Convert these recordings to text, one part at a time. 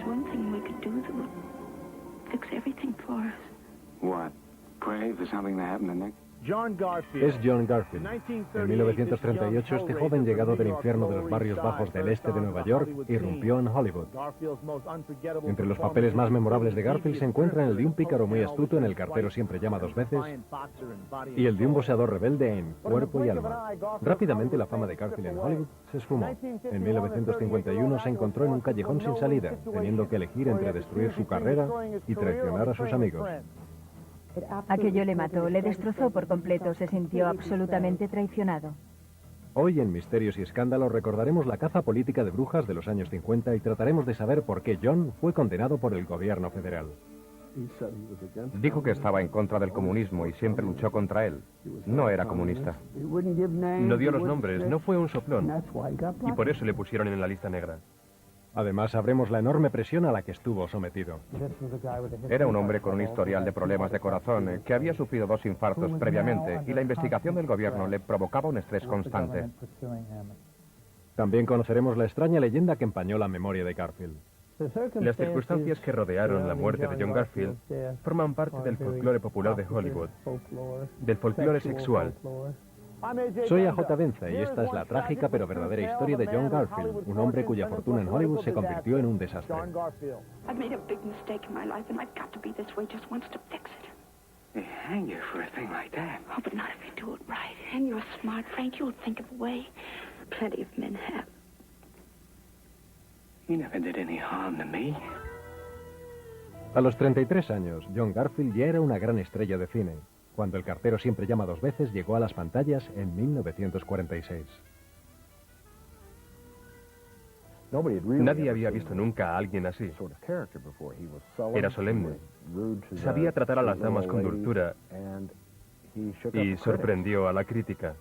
there's one thing we could do that would fix everything for us. What? Pray for something to happen to Nick? Es John Garfield. En 1938, este joven llegado del infierno de los barrios bajos del este de Nueva York irrumpió en Hollywood. Entre los papeles más memorables de Garfield se encuentran el de un pícaro muy astuto en El cartero siempre llama dos veces y el de un boxeador rebelde en Cuerpo y alma. Rápidamente la fama de Garfield en Hollywood se esfumó. En 1951 se encontró en un callejón sin salida, teniendo que elegir entre destruir su carrera y traicionar a sus amigos. Aquello le mató, le destrozó por completo, se sintió absolutamente traicionado. Hoy en Misterios y Escándalos recordaremos la caza política de brujas de los años 50 y trataremos de saber por qué John fue condenado por el gobierno federal. Dijo que estaba en contra del comunismo y siempre luchó contra él. No era comunista. No dio los nombres, no fue un soplón. Y por eso le pusieron en la lista negra. Además, sabremos la enorme presión a la que estuvo sometido. Era un hombre con un historial de problemas de corazón, que había sufrido 2 infartos previamente y la investigación del gobierno le provocaba un estrés constante. También conoceremos la extraña leyenda que empañó la memoria de Garfield. Las circunstancias que rodearon la muerte de John Garfield forman parte del folclore popular de Hollywood, del folclore sexual. Soy A.J. Benza y esta es la trágica pero verdadera historia de John Garfield, un hombre cuya fortuna en Hollywood se convirtió en un desastre. I've made a big mistake in my life, and I've got to be this way just once to fix it. They hang you for a thing like that. Oh, but not if you do it right. And you're smart, Frank. You'll think of a way. Plenty of men have. You never did any harm to me. A los 33 años, John Garfield ya era una gran estrella de cine. Cuando El cartero siempre llama dos veces llegó a las pantallas en 1946. Nadie había visto nunca a alguien así. Era solemne. Sabía tratar a las damas con dulzura y sorprendió a la crítica.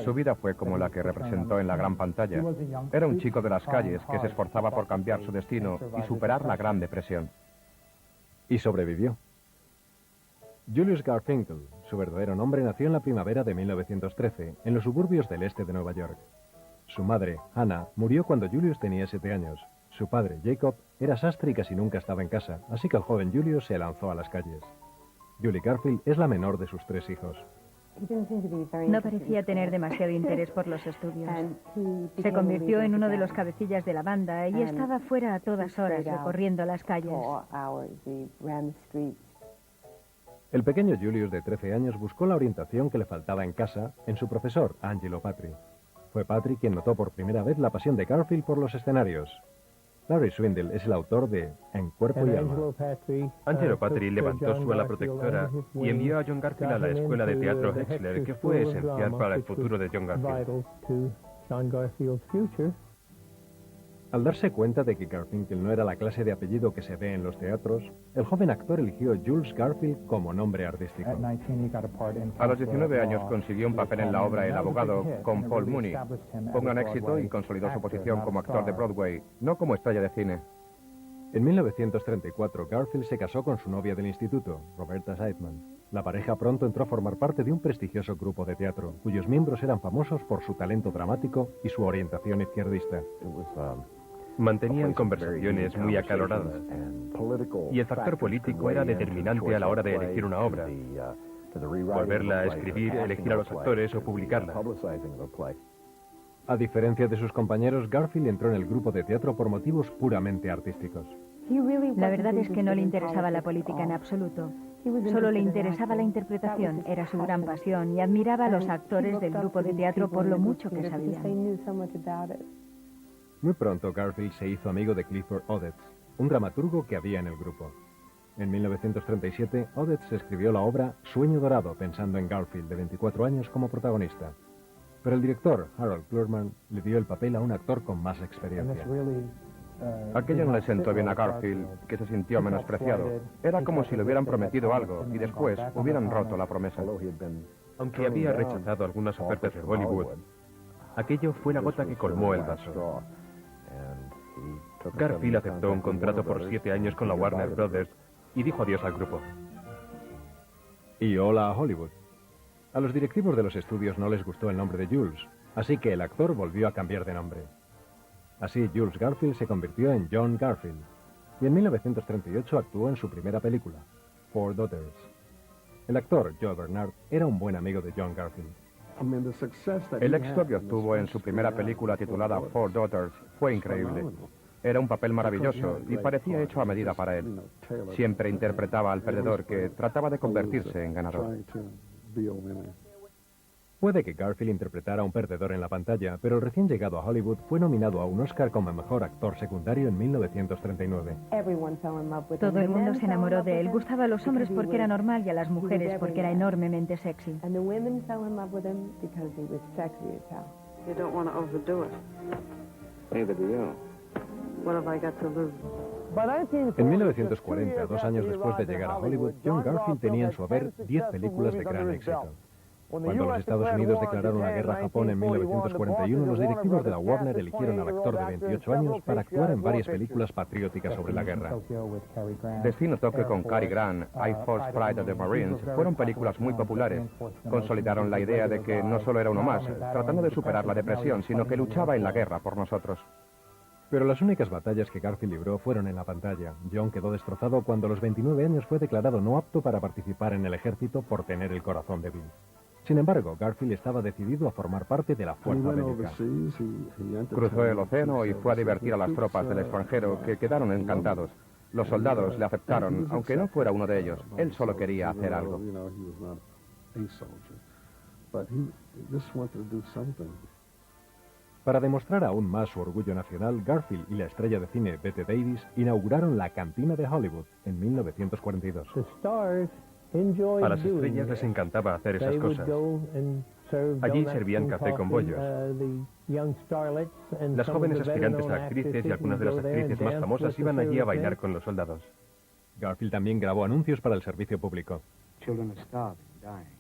Su vida fue como la que representó en la gran pantalla. Era un chico de las calles que se esforzaba por cambiar su destino y superar la Gran Depresión. Y sobrevivió. Julius Garfinkel, su verdadero nombre, nació en la primavera de 1913, en los suburbios del este de Nueva York. Su madre, Hannah, murió cuando Julius tenía 7 años. Su padre, Jacob, era sastre y casi nunca estaba en casa, así que el joven Julius se lanzó a las calles. Julie Garfield es la menor de sus 3 hijos. No parecía tener demasiado interés por los estudios. Se convirtió en uno de los cabecillas de la banda y estaba fuera a todas horas recorriendo las calles. El pequeño Julius de 13 años buscó la orientación que le faltaba en casa en su profesor, Angelo Patri. Fue Patri quien notó por primera vez la pasión de Garfield por los escenarios. Larry Swindle es el autor de En Cuerpo y Alma. Angelo Patri levantó su ala protectora y envió a John Garfield a la escuela de teatro Hexler, que fue esencial para el futuro de John Garfield. Al darse cuenta de que Garfinkel no era la clase de apellido que se ve en los teatros, el joven actor eligió Jules Garfield como nombre artístico. A los 19 años consiguió un papel en la obra El abogado con Paul Mooney. Fue un gran éxito y consolidó su posición como actor de Broadway, no como estrella de cine. En 1934, Garfield se casó con su novia del instituto, Roberta Seidman. La pareja pronto entró a formar parte de un prestigioso grupo de teatro, cuyos miembros eran famosos por su talento dramático y su orientación izquierdista. Mantenían conversaciones muy acaloradas y el factor político era determinante a la hora de elegir una obra, volverla a escribir, elegir a los actores o publicarla. A diferencia de sus compañeros, Garfield entró en el grupo de teatro por motivos puramente artísticos. La verdad es que no le interesaba la política en absoluto. Solo le interesaba la interpretación, era su gran pasión, y admiraba a los actores del grupo de teatro por lo mucho que sabían. Muy pronto Garfield se hizo amigo de Clifford Odets, un dramaturgo que había en el grupo. En 1937, Odets escribió la obra Sueño Dorado, pensando en Garfield, de 24 años, como protagonista. Pero el director, Harold Clurman, le dio el papel a un actor con más experiencia. Aquello no le sentó bien a Garfield, que se sintió menospreciado. Era como si le hubieran prometido algo y después hubieran roto la promesa. Aunque había rechazado algunas ofertas de Hollywood, aquello fue la gota que colmó el vaso. Garfield aceptó un contrato por 7 años con la Warner Brothers y dijo adiós al grupo. Y hola a Hollywood. A los directivos de los estudios no les gustó el nombre de Jules, así que el actor volvió a cambiar de nombre. Así, Jules Garfield se convirtió en John Garfield, y en 1938 actuó en su primera película, Four Daughters. El actor, Joe Bernard, era un buen amigo de John Garfield. El éxito que obtuvo en su primera película titulada Four Daughters fue increíble. Era un papel maravilloso y parecía hecho a medida para él. Siempre interpretaba al perdedor que trataba de convertirse en ganador. Puede que Garfield interpretara a un perdedor en la pantalla, pero el recién llegado a Hollywood fue nominado a un Oscar como mejor actor secundario en 1939. Todo el mundo se enamoró de él. Gustaba a los hombres porque era normal y a las mujeres porque era enormemente sexy. And the women fell in love with him because he was sexy as hell. You don't want to overdo it. Neither do you. What have I got to lose? En 1940, 2 años después de llegar a Hollywood, John Garfield tenía en su haber 10 películas de gran éxito. Cuando los Estados Unidos declararon la guerra a Japón en 1941, los directivos de la Warner eligieron al actor de 28 años para actuar en varias películas patrióticas sobre la guerra. Destino Tokio con Cary Grant, I Force Pride of the Marines fueron películas muy populares. Consolidaron la idea de que no solo era uno más, tratando de superar la depresión, sino que luchaba en la guerra por nosotros. Pero las únicas batallas que Garfield libró fueron en la pantalla. John quedó destrozado cuando a los 29 años fue declarado no apto para participar en el ejército por tener el corazón débil. Sin embargo, Garfield estaba decidido a formar parte de la fuerza bélica. Cruzó el océano y fue a divertir a las tropas del extranjero, que quedaron encantados. Los soldados le aceptaron, aunque no fuera uno de ellos. Él solo quería hacer algo. Para demostrar aún más su orgullo nacional, Garfield y la estrella de cine Bette Davis inauguraron la Cantina de Hollywood en 1942. A las estrellas les encantaba hacer esas cosas. Allí servían café con bollos. Las jóvenes aspirantes a actrices y algunas de las actrices más famosas iban allí a bailar con los soldados. Garfield también grabó anuncios para el servicio público. Children are starving, dying.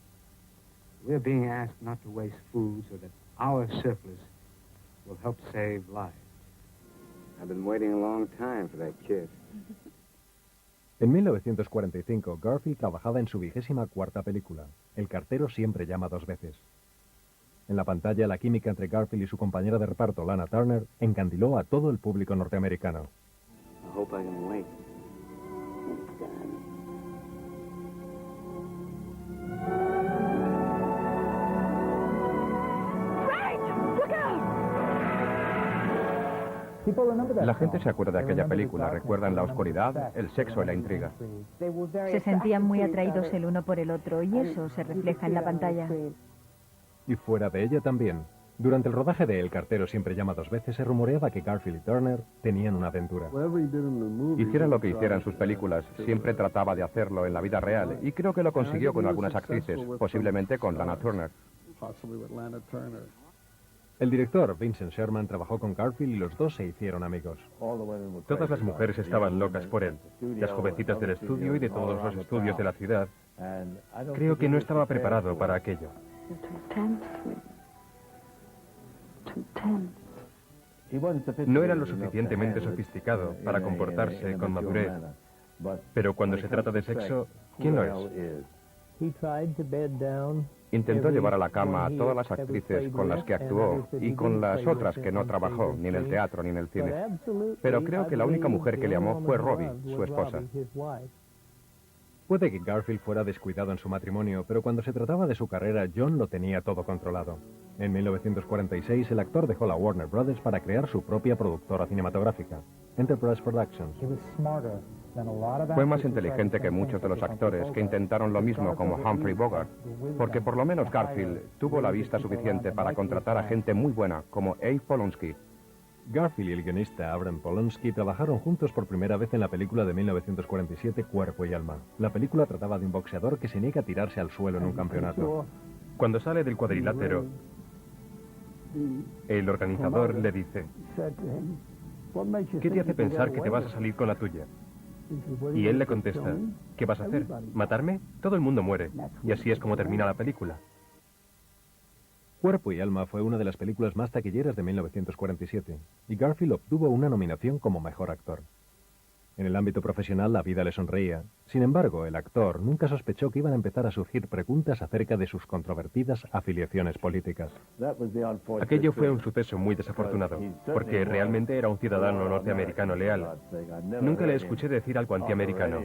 We're being asked not to waste food so that our surplus will help save lives. I've been waiting a long time for that kid. En 1945, Garfield trabajaba en su 24ª película, El cartero siempre llama 2 veces. En la pantalla, la química entre Garfield y su compañera de reparto, Lana Turner, encandiló a todo el público norteamericano. I hope I can wait. La gente se acuerda de aquella película, recuerdan la oscuridad, el sexo y la intriga. Se sentían muy atraídos el uno por el otro y eso se refleja en la pantalla. Y fuera de ella también. Durante el rodaje de El cartero siempre llama 2 veces, se rumoreaba que Garfield y Turner tenían una aventura. Hiciera lo que hiciera en sus películas, siempre trataba de hacerlo en la vida real, y creo que lo consiguió con algunas actrices, posiblemente con Lana Turner. El director, Vincent Sherman, trabajó con Garfield y los dos se hicieron amigos. Todas las mujeres estaban locas por él, las jovencitas del estudio y de todos los estudios de la ciudad. Creo que no estaba preparado para aquello. No era lo suficientemente sofisticado para comportarse con madurez, pero cuando se trata de sexo, ¿quién lo es? Intentó llevar a la cama a todas las actrices con las que actuó y con las otras que no trabajó, ni en el teatro ni en el cine. Pero creo que la única mujer que le amó fue Robbie, su esposa. Puede que Garfield fuera descuidado en su matrimonio, pero cuando se trataba de su carrera, John lo tenía todo controlado. En 1946, el actor dejó la Warner Brothers para crear su propia productora cinematográfica, Enterprise Productions. Fue más inteligente que muchos de los actores que intentaron lo mismo como Humphrey Bogart, porque por lo menos Garfield tuvo la vista suficiente para contratar a gente muy buena como Abe Polonsky. Garfield y el guionista Abram Polonsky trabajaron juntos por primera vez en la película de 1947 Cuerpo y Alma. La película trataba de un boxeador que se niega a tirarse al suelo en un campeonato. Cuando sale del cuadrilátero, el organizador le dice: ¿qué te hace pensar que te vas a salir con la tuya? Y él le contesta: ¿qué vas a hacer? ¿Matarme? Todo el mundo muere. Y así es como termina la película. Cuerpo y Alma fue una de las películas más taquilleras de 1947, y Garfield obtuvo una nominación como mejor actor. En el ámbito profesional la vida le sonreía. Sin embargo, el actor nunca sospechó que iban a empezar a surgir preguntas acerca de sus controvertidas afiliaciones políticas. Aquello fue un suceso muy desafortunado, porque realmente era un ciudadano norteamericano leal. Nunca le escuché decir algo antiamericano.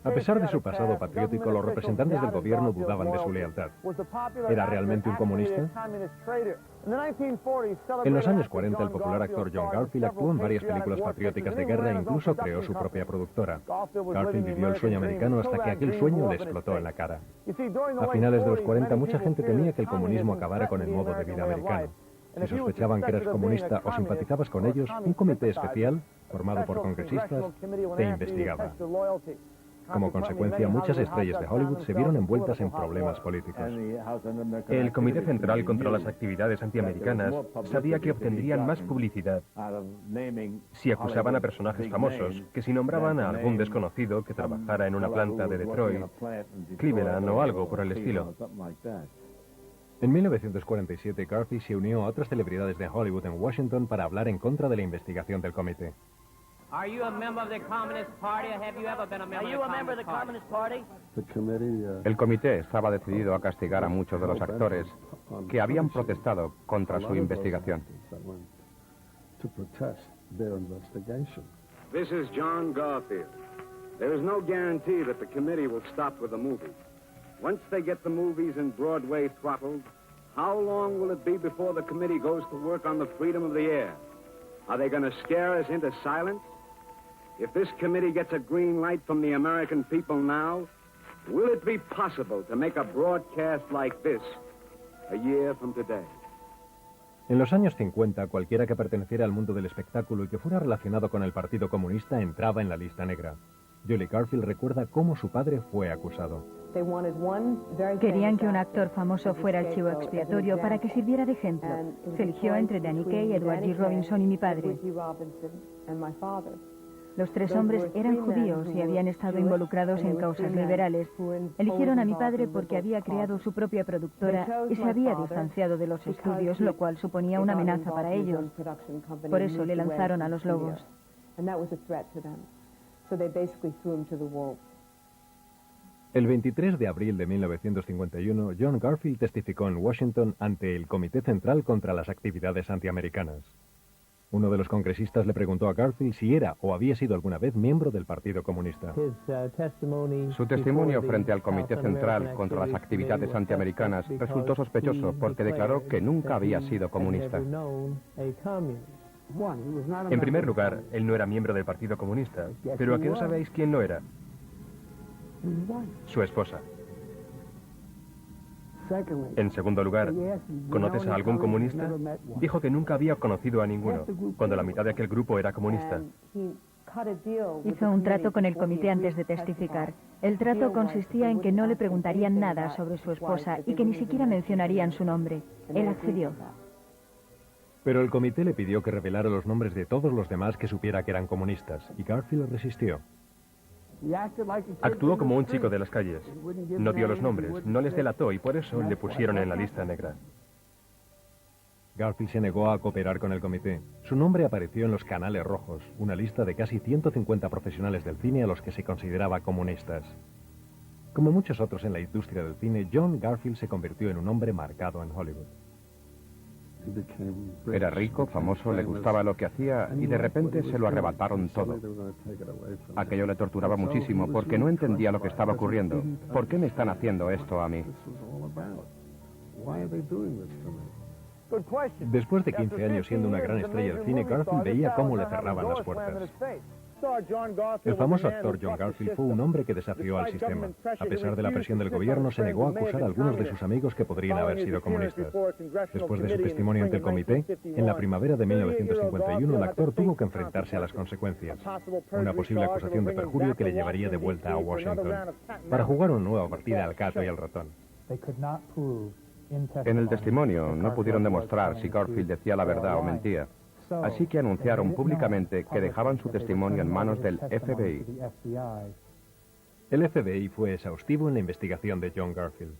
A pesar de su pasado patriótico, los representantes del gobierno dudaban de su lealtad. ¿Era realmente un comunista? En los años 40, el popular actor John Garfield actuó en varias películas patrióticas de guerra e incluso creó su propia productora. Garfield vivió el sueño americano hasta que aquel sueño le explotó en la cara. A finales de los 40, mucha gente temía que el comunismo acabara con el modo de vida americano. Si sospechaban que eras comunista o simpatizabas con ellos, un comité especial, formado por congresistas, te investigaba. Como consecuencia, muchas estrellas de Hollywood se vieron envueltas en problemas políticos. El Comité Central contra las Actividades Antiamericanas sabía que obtendrían más publicidad si acusaban a personajes famosos que si nombraban a algún desconocido que trabajara en una planta de Detroit, Cleveland o algo por el estilo. En 1947, Garfield se unió a otras celebridades de Hollywood en Washington para hablar en contra de la investigación del comité. Are you a member of the Communist Party or have you ever been a member of the Communist Party? El comité estaba decidido a castigar a muchos de los actores que habían protestado contra su investigación. This is John Garfield. There is no guarantee that the committee will stop with the movies. Once they get the movies in Broadway throttled, how long will it be before the committee goes to work on the freedom of the air? Are they going to scare us into silence? If this committee gets a green light from the American people now, will it be possible to make a broadcast like this a year from today? En los años 50, cualquiera que perteneciera al mundo del espectáculo y que fuera relacionado con el Partido Comunista entraba en la lista negra. Julie Garfield recuerda cómo su padre fue acusado. Querían que un actor famoso fuera el chivo expiatorio para que sirviera de ejemplo. Se eligió entre Danny Kaye, Edward G. Robinson y mi padre. Los tres hombres eran judíos y habían estado involucrados en causas liberales. Eligieron a mi padre porque había creado su propia productora y se había distanciado de los estudios, lo cual suponía una amenaza para ellos. Por eso le lanzaron a los lobos. El 23 de abril de 1951, John Garfield testificó en Washington ante el Comité Central contra las Actividades Antiamericanas. Uno de los congresistas le preguntó a Garfield si era o había sido alguna vez miembro del Partido Comunista. Su testimonio frente al Comité Central contra las Actividades Antiamericanas resultó sospechoso porque declaró que nunca había sido comunista. En primer lugar, él no era miembro del Partido Comunista, pero ¿a qué no sabéis quién lo era? Su esposa. En segundo lugar, ¿conoces a algún comunista? Dijo que nunca había conocido a ninguno, cuando la mitad de aquel grupo era comunista. Hizo un trato con el comité antes de testificar. El trato consistía en que no le preguntarían nada sobre su esposa y que ni siquiera mencionarían su nombre. Él accedió. Pero el comité le pidió que revelara los nombres de todos los demás que supiera que eran comunistas, y Garfield resistió. Actuó como un chico de las calles. No dio los nombres, no les delató y por eso le pusieron en la lista negra. Garfield se negó a cooperar con el comité. Su nombre apareció en los Canales Rojos, una lista de casi 150 profesionales del cine a los que se consideraba comunistas. Como muchos otros en la industria del cine, John Garfield se convirtió en un hombre marcado en Hollywood. Era rico, famoso, le gustaba lo que hacía y de repente se lo arrebataron todo. Aquello le torturaba muchísimo porque no entendía lo que estaba ocurriendo. ¿Por qué me están haciendo esto a mí? Después de 15 años siendo una gran estrella del cine, Garfield veía cómo le cerraban las puertas. El famoso actor John Garfield fue un hombre que desafió al sistema. A pesar de la presión del gobierno, se negó a acusar a algunos de sus amigos que podrían haber sido comunistas. Después de su testimonio ante el comité, en la primavera de 1951, el actor tuvo que enfrentarse a las consecuencias. Una posible acusación de perjurio que le llevaría de vuelta a Washington para jugar una nueva partida al gato y al ratón. En el testimonio no pudieron demostrar si Garfield decía la verdad o mentía. Así que anunciaron públicamente que dejaban su testimonio en manos del FBI. El FBI fue exhaustivo en la investigación de John Garfield.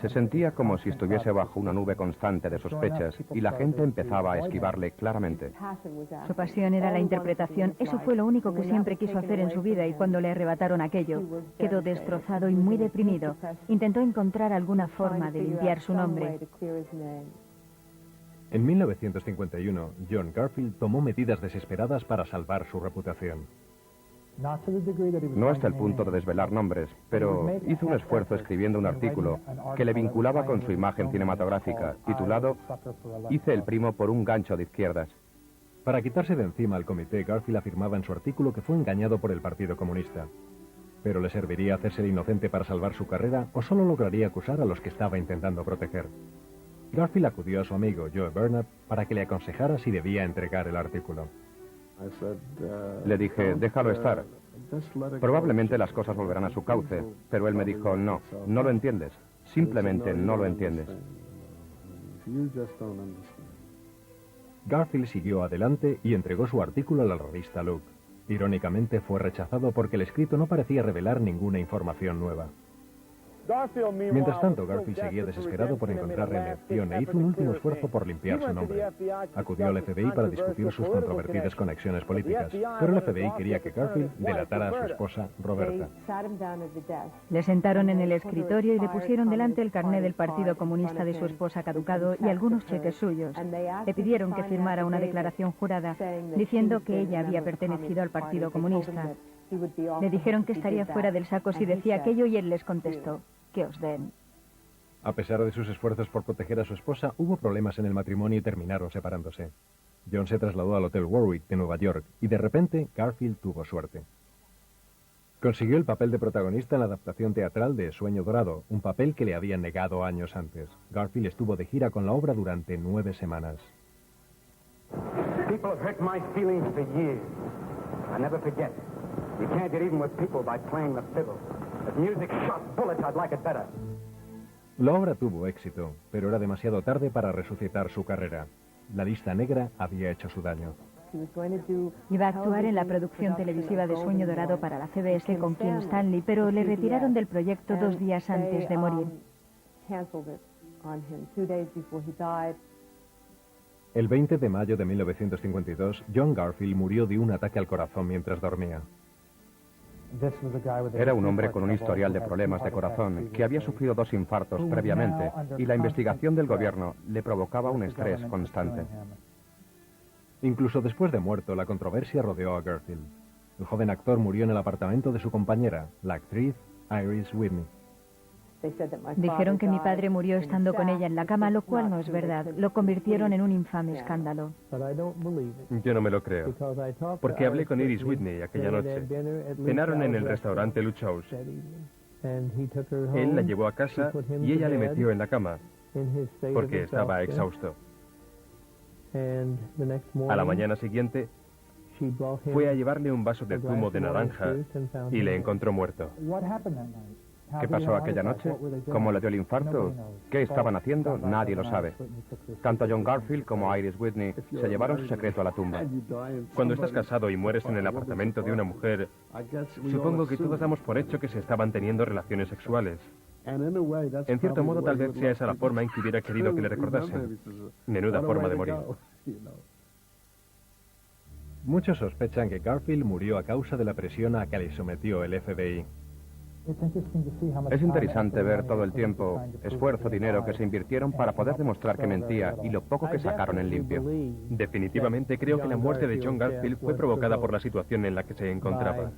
Se sentía como si estuviese bajo una nube constante de sospechas y la gente empezaba a esquivarle claramente. Su pasión era la interpretación. Eso fue lo único que siempre quiso hacer en su vida y cuando le arrebataron aquello, quedó destrozado y muy deprimido. Intentó encontrar alguna forma de limpiar su nombre. En 1951, John Garfield tomó medidas desesperadas para salvar su reputación. No hasta el punto de desvelar nombres, pero hizo un esfuerzo escribiendo un artículo que le vinculaba con su imagen cinematográfica, titulado "Hice el primo por un gancho de izquierdas". Para quitarse de encima al comité, Garfield afirmaba en su artículo que fue engañado por el Partido Comunista. ¿Pero le serviría hacerse el inocente para salvar su carrera o solo lograría acusar a los que estaba intentando proteger? Garfield acudió a su amigo Joe Bernard para que le aconsejara si debía entregar el artículo. Le dije, déjalo estar. Probablemente las cosas volverán a su cauce, pero él me dijo, no lo entiendes. Simplemente no lo entiendes. Garfield siguió adelante y entregó su artículo a la revista Look. Irónicamente fue rechazado porque el escrito no parecía revelar ninguna información nueva. Mientras tanto, Garfield seguía desesperado por encontrar reelección e hizo un último esfuerzo por limpiar su nombre. Acudió al FBI para discutir sus controvertidas conexiones políticas, pero el FBI quería que Garfield delatara a su esposa, Roberta. Le sentaron en el escritorio y le pusieron delante el carné del Partido Comunista de su esposa caducado y algunos cheques suyos. Le pidieron que firmara una declaración jurada diciendo que ella había pertenecido al Partido Comunista. Le dijeron que estaría fuera del saco si decía aquello y él les contestó, que os den. A pesar de sus esfuerzos por proteger a su esposa, hubo problemas en el matrimonio y terminaron separándose. John se trasladó al Hotel Warwick de Nueva York y de repente Garfield tuvo suerte. Consiguió el papel de protagonista en la adaptación teatral de Sueño Dorado, un papel que le habían negado años antes. Garfield estuvo de gira con la obra durante 9 semanas. People have hurt my feelings for years. I never forget. You can't get even with people by playing the fiddle. If music shot bullets, I'd like it better. La obra tuvo éxito, pero era demasiado tarde para resucitar su carrera. La lista negra había hecho su daño. Iba a actuar en la producción televisiva de Sueño Dorado para la CBS con Kim Stanley, pero le retiraron del proyecto 2 días antes de morir. El 20 de mayo de 1952, John Garfield murió de un ataque al corazón mientras dormía. Era un hombre con un historial de problemas de corazón, que había sufrido 2 infartos previamente, y la investigación del gobierno le provocaba un estrés constante. Incluso después de muerto, la controversia rodeó a Garfield. El joven actor murió en el apartamento de su compañera, la actriz Iris Whitney. Dijeron que mi padre murió estando con ella en la cama, lo cual no es verdad. Lo convirtieron en un infame escándalo. Yo no me lo creo, porque hablé con Iris Whitney aquella noche. Cenaron en el restaurante Luchos. Él la llevó a casa y ella le metió en la cama, porque estaba exhausto. A la mañana siguiente, fue a llevarle un vaso de zumo de naranja y le encontró muerto. ¿Qué pasó aquella noche? ¿Cómo le dio el infarto? ¿Qué estaban haciendo? Nadie lo sabe. Tanto John Garfield como Iris Whitney se llevaron su secreto a la tumba. Cuando estás casado y mueres en el apartamento de una mujer, supongo que todos damos por hecho que se estaban teniendo relaciones sexuales. En cierto modo, tal vez sea esa la forma en que hubiera querido que le recordasen. Menuda forma de morir. Muchos sospechan que Garfield murió a causa de la presión a que le sometió el FBI. Es interesante ver todo el tiempo, esfuerzo, dinero que se invirtieron para poder demostrar que mentía y lo poco que sacaron en limpio. Definitivamente creo que la muerte de John Garfield fue provocada por la situación en la que se encontraba.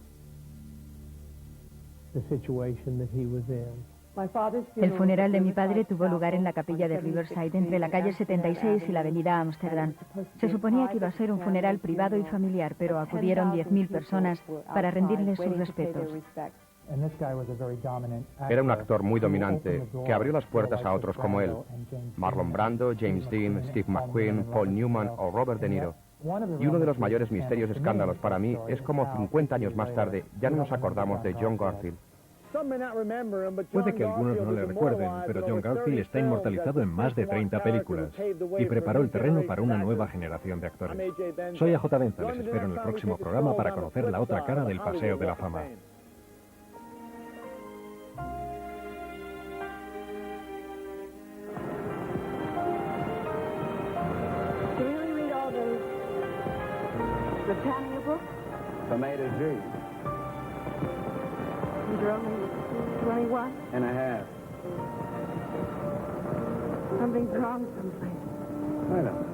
El funeral de mi padre tuvo lugar en la capilla de Riverside, entre la calle 76 y la avenida Amsterdam. Se suponía que iba a ser un funeral privado y familiar, pero acudieron 10.000 personas para rendirle sus respetos. Era un actor muy dominante, que abrió las puertas a otros como él. Marlon Brando, James Dean, Steve McQueen, Paul Newman o Robert De Niro. Y uno de los mayores misterios escándalos para mí es como 50 años más tarde ya no nos acordamos de John Garfield. Puede que algunos no le recuerden, pero John Garfield está inmortalizado en más de 30 películas y preparó el terreno para una nueva generación de actores. Soy A.J. Benza, les espero en el próximo programa para conocer la otra cara del Paseo de la Fama. The town of your book? From A to Z. You're only 21? And a half. Something's wrong someplace. I don't know.